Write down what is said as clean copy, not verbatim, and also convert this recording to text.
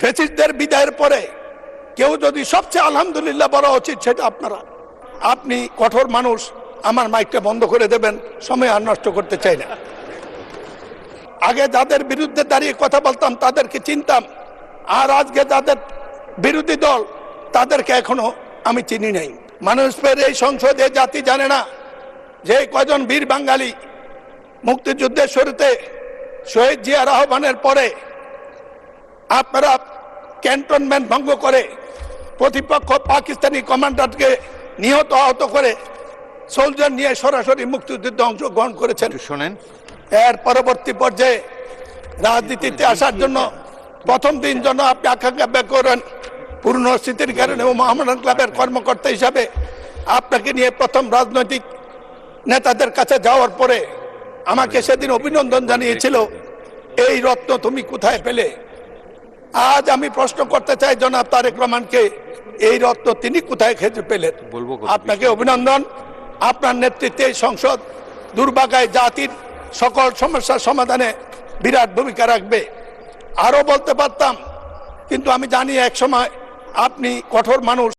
ফ্যাসিস্টদের বিদায়ের পরে কেউ যদি সবচেয়ে আলহামদুলিল্লাহ বলা উচিত সেটা আপনারা। আপনি কঠোর মানুষ, আমার মাইকটা বন্ধ করে দেবেন, সময় আর নষ্ট করতে চাই না। আগে যাদের বিরুদ্ধে দাঁড়িয়ে কথা বলতাম তাদেরকে চিনতাম, আর আজকে যাদের বিরোধী দল তাদেরকে এখনো আমি চিনি নাই। মানুষের এই সংসদে জাতি জানে না যে কয়জন বীর বাঙালি মুক্তিযুদ্ধের শুরুতে শহীদ জিয়ার আহ্বানের পরে আপনারা ক্যান্টনমেন্ট ভঙ্গ করে প্রতিপক্ষ পাকিস্তানি কমান্ডারকে নিহত আহত করে সোলজার নিয়ে সরাসরি মুক্তিযুদ্ধে অংশগ্রহণ করেছেন। শোনেন, এর পরবর্তী পর্যায়ে রাজনীতিতে আসার জন্য প্রথম দিন জন্য আপনি আকাঙ্ক্ষা ব্যক্ত করেন পূর্ণ স্মৃতির কারণে এবং মোহামেডান ক্লাবের কর্মকর্তা হিসাবে আপনাকে নিয়ে প্রথম রাজনৈতিক নেতাদের কাছে যাওয়ার পরে আমাকে সেদিন অভিনন্দন জানিয়েছিল, এই রত্ন তুমি কোথায় পেলে? আজ আমি প্রশ্ন করতে চাই জনাব তারেক রহমানকে, এই রত্ন তিনি কোথায় খুঁজে পেলেন? আপনাকে অভিনন্দন। আপনার নেতৃত্বে সংসদ দুর্ভাগায় জাতির সকল সমস্যার সমাধানে বিরাট ভূমিকা রাখবে। আরো বলতে পারতাম, কিন্তু আমি জানি এক সময় আপনি কঠোর মানুষ,